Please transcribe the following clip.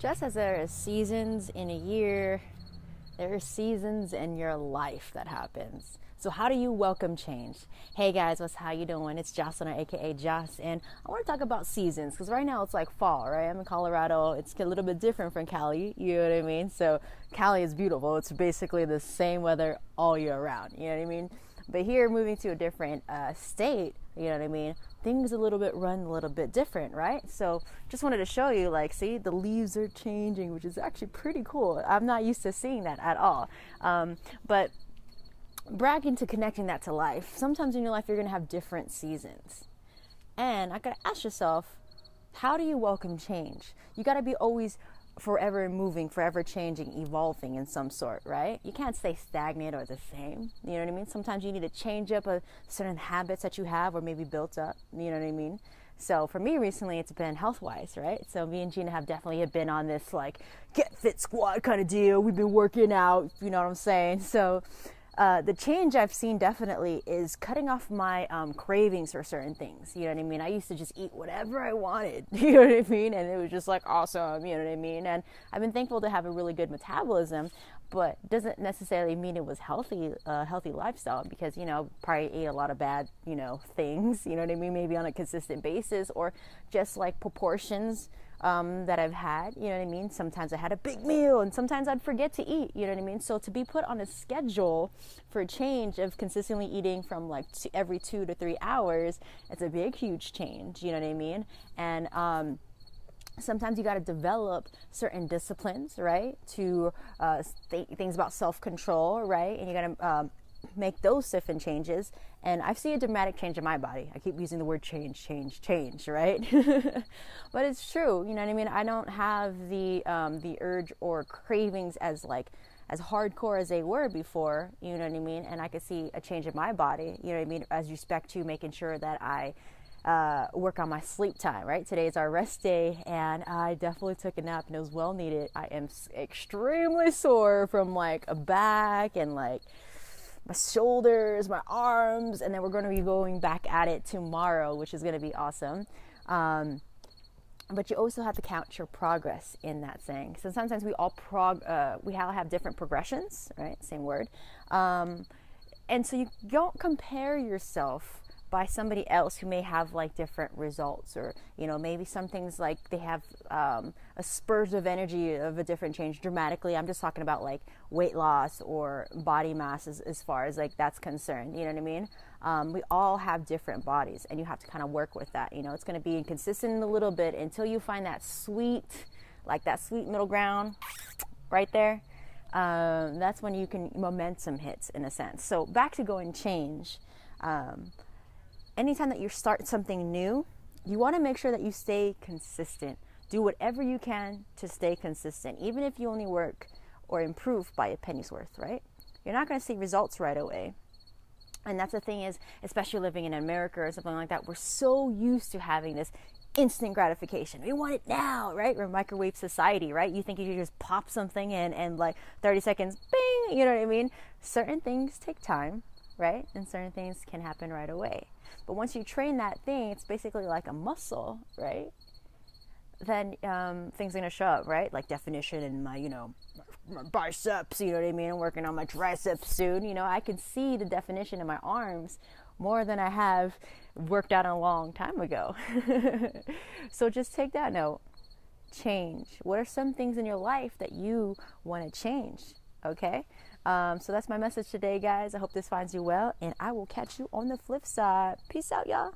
Just as there are seasons in a year, there are seasons in your life that happens. So how do you welcome change? Hey guys, how you doing? It's Jocelyn, aka Joss, and I want to talk about seasons because right now it's like fall, right? I'm in Colorado. It's a little bit different from Cali, you know what I mean? So Cali is beautiful. It's basically the same weather all year round, you know what I mean? But here, moving to a different state, you know what I mean? Things run a little bit different, right? So just wanted to show you, like, see, the leaves are changing, which is actually pretty cool. I'm not used to seeing that at all. But bragging to connecting that to life, sometimes in your life you're going to have different seasons. And I got to ask yourself, how do you welcome change? You got to be always forever moving, forever changing, evolving in some sort, right? You can't stay stagnant or the same, you know what I mean? Sometimes you need to change up certain habits that you have or maybe built up, you know what I mean? So for me recently, it's been health-wise, right? So me and Gina have definitely been on this like get fit squad kind of deal. We've been working out, you know what I'm saying? So the change I've seen definitely is cutting off my cravings for certain things. You know what I mean? I used to just eat whatever I wanted. You know what I mean? And it was just like awesome. You know what I mean? And I've been thankful to have a really good metabolism, but doesn't necessarily mean it was healthy lifestyle because, you know, probably ate a lot of bad, you know, things. You know what I mean? Maybe on a consistent basis or just like proportions that I've had, you know what I mean? Sometimes I had a big meal and sometimes I'd forget to eat, you know what I mean? So to be put on a schedule for a change of consistently eating from like every 2 to 3 hours, it's a big, huge change, you know what I mean? And sometimes you got to develop certain disciplines, right? To things about self-control, right? And you got to make those different changes. And I've seen a dramatic change in my body. I keep using the word change, right? But it's true, you know what I mean? I don't have the urge or cravings as hardcore as they were before, you know what I mean? And I could see a change in my body, you know what I mean? As respect to making sure that I work on my sleep time, right? Today is our rest day and I definitely took a nap and it was well needed. I am extremely sore from like a back and like my shoulders, my arms, and then we're going to be going back at it tomorrow, which is going to be awesome. But you also have to count your progress in that thing. So sometimes we all have different progressions, right? Same word. And so you don't compare yourself by somebody else who may have like different results, or you know, maybe some things like they have a spurt of energy of a different change dramatically. I'm just talking about like weight loss or body mass as far as like that's concerned, you know what I mean? We all have different bodies and you have to kind of work with that. You know, it's going to be inconsistent a little bit until you find that sweet middle ground right there. That's when you can momentum hits in a sense. So back to going change. Anytime that you start something new, you want to make sure that you stay consistent. Do whatever you can to stay consistent, even if you only work or improve by a penny's worth, right? You're not going to see results right away. And that's the thing is, especially living in America or something like that, we're so used to having this instant gratification. We want it now, right? We're a microwave society, right? You think you can just pop something in and like 30 seconds, bing, you know what I mean? Certain things take time, right? And certain things can happen right away. But once you train that thing, it's basically like a muscle, right? Then things are going to show up, right? Like definition in my, you know, my biceps, you know what I mean? I'm working on my triceps soon. You know, I can see the definition in my arms more than I have worked out a long time ago. So just take that note. Change. What are some things in your life that you want to change? Okay? So that's my message today, guys. I hope this finds you well, and I will catch you on the flip side. Peace out, y'all.